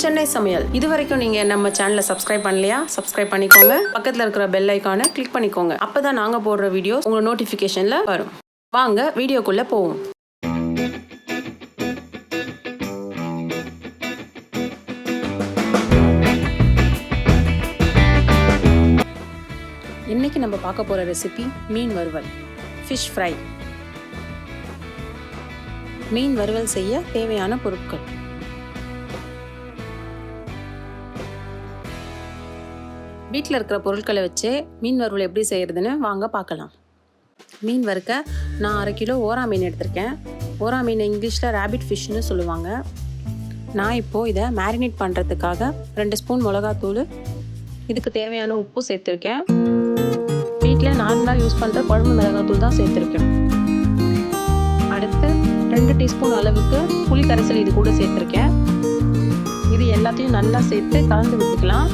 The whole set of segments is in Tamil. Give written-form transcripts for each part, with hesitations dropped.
சென்னை சமையல். இது வரைக்கும் நீங்க நம்ம சேனலை சப்ஸ்கிரைப் பண்ணலையா? சப்ஸ்கிரைப் பண்ணிக்கோங்க. பக்கத்துல இருக்கிற பெல் ஐகானை கிளிக் பண்ணிக்கோங்க. அப்பதான் நாங்க போடுற வீடியோ உங்க நோட்டிபிகேஷன்ல வரும். வாங்க வீடியோக்குள்ள போவோம். இன்னைக்கு நம்ம பார்க்க போற ரெசிபி மீன் வறுவல், ஃபிஷ் ஃப்ரை. மீன் வறுவல் செய்ய தேவையான பொருட்கள்: வீட்டில் இருக்கிற பொருட்களை வச்சு மீன் வறுவல் எப்படி செய்கிறதுன்னு வாங்க பார்க்கலாம். மீன் வறுக்க நான் 1/2 கிலோ ஓரா மீன் எடுத்திருக்கேன். ஓரா மீன் இங்கிலீஷில் ரேபிட் ஃபிஷ்னு சொல்லுவாங்க. நான் இப்போது இதை மேரினேட் பண்ணுறதுக்காக 2 ஸ்பூன் மிளகாத்தூள், இதுக்கு தேவையான உப்பு சேர்த்துருக்கேன். வீட்டில் நார்மலாக யூஸ் பண்ணுற குழம்பு மிளகாத்தூள் தான் சேர்த்துருக்கேன். அடுத்து 2 டீஸ்பூன் அளவுக்கு புளி கரைசல் இது கூட சேர்த்துருக்கேன். இது எல்லாத்தையும் நல்லா சேர்த்து கலந்து விட்டுக்கலாம்.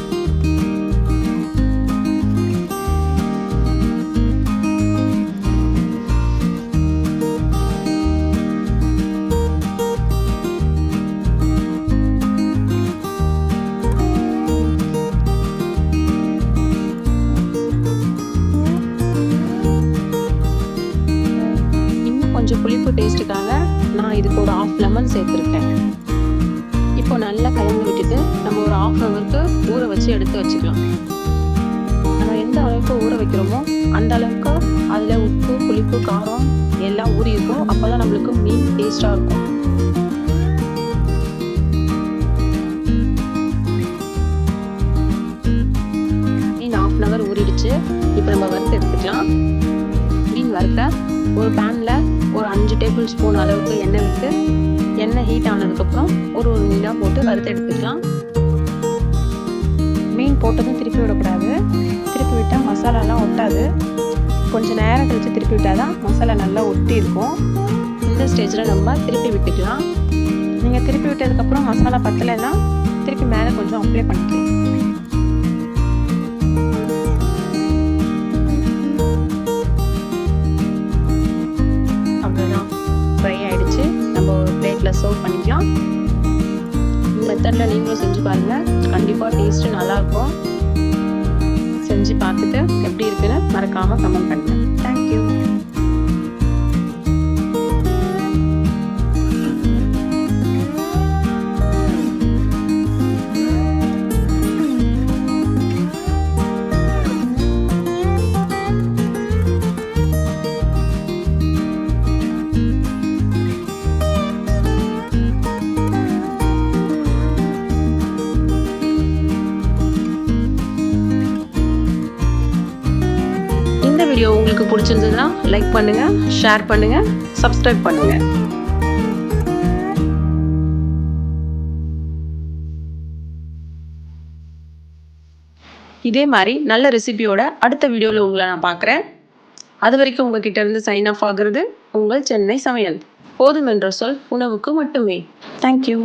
கொஞ்சம் புளிப்பு டேஸ்ட்டுக்காக நான் இதுக்கு ஒரு 1/2 லெமன் சேர்த்துருக்கேன். இப்போ நல்லா கலந்து விட்டுட்டு நம்ம ஒரு 1/2 ஹவருக்கு ஊற வச்சு எடுத்து வச்சுக்கலாம். நம்ம எந்த அளவுக்கு ஊற வைக்கிறோமோ அந்த அளவுக்கு அதில் உப்பு, புளிப்பு, காரம் எல்லாம் ஊறி இருக்கும். அப்போ தான் நம்மளுக்கு மீன் டேஸ்ட்டாக இருக்கும். மீன் 1/2 ஹவர் ஊறிடுச்சு. இப்போ நம்ம வறுத்து எடுத்துக்கலாம். மீன் வறுத்த ஒரு பேனில் ஒரு 5 டேபிள் ஸ்பூன் அளவுக்கு எண்ணெய் விட்டு, எண்ணெய் ஹீட் ஆனதுக்கப்புறம் ஒரு மீனாக போட்டு வறுத்து எடுத்துக்கலாம். மீன் போட்டதும் திருப்பி விடக்கூடாது. திருப்பி விட்டால் மசாலாலாம் ஒட்டாது. கொஞ்சம் நேரம் கழித்து திருப்பி விட்டால் தான் மசாலா நல்லா ஒட்டி இருக்கும். இந்த ஸ்டேஜில் நம்ம திருப்பி விட்டுக்கலாம். நீங்கள் திருப்பி விட்டதுக்கப்புறம் மசாலா பத்தலைன்னா திருப்பி மேலே கொஞ்சம் அப்ளை பண்ணிக்கலாம். ஃப்ரை ஆகிடுச்சு. நம்ம ஒரு பிளேட்டில் சர்வ் பண்ணிக்கலாம். இந்த மெத்தடில் நீங்களும் செஞ்சு பாருங்கள். கண்டிப்பாக டேஸ்ட்டு நல்லாயிருக்கும். செஞ்சு பார்த்துட்டு எப்படி இருக்குன்னு மறக்காமல் கமெண்ட் பண்ணுங்கள். தேங்க்யூ. வீடியோ உங்களுக்கு பிடிச்சிருந்ததுன்னா லைக் பண்ணுங்க, ஷேர் பண்ணுங்க, சப்ஸ்கிரைப் பண்ணுங்க. இதே மாதிரி நல்ல ரெசிபியோட அடுத்த வீடியோவில் உங்களை நான் பார்க்குறேன். அது வரைக்கும் உங்ககிட்ட இருந்து சைன் ஆஃப் ஆகுறது உங்கள் சென்னை சமையல். போதும் என்ற சொல் உணவுக்கு மட்டுமே. தேங்க்யூ.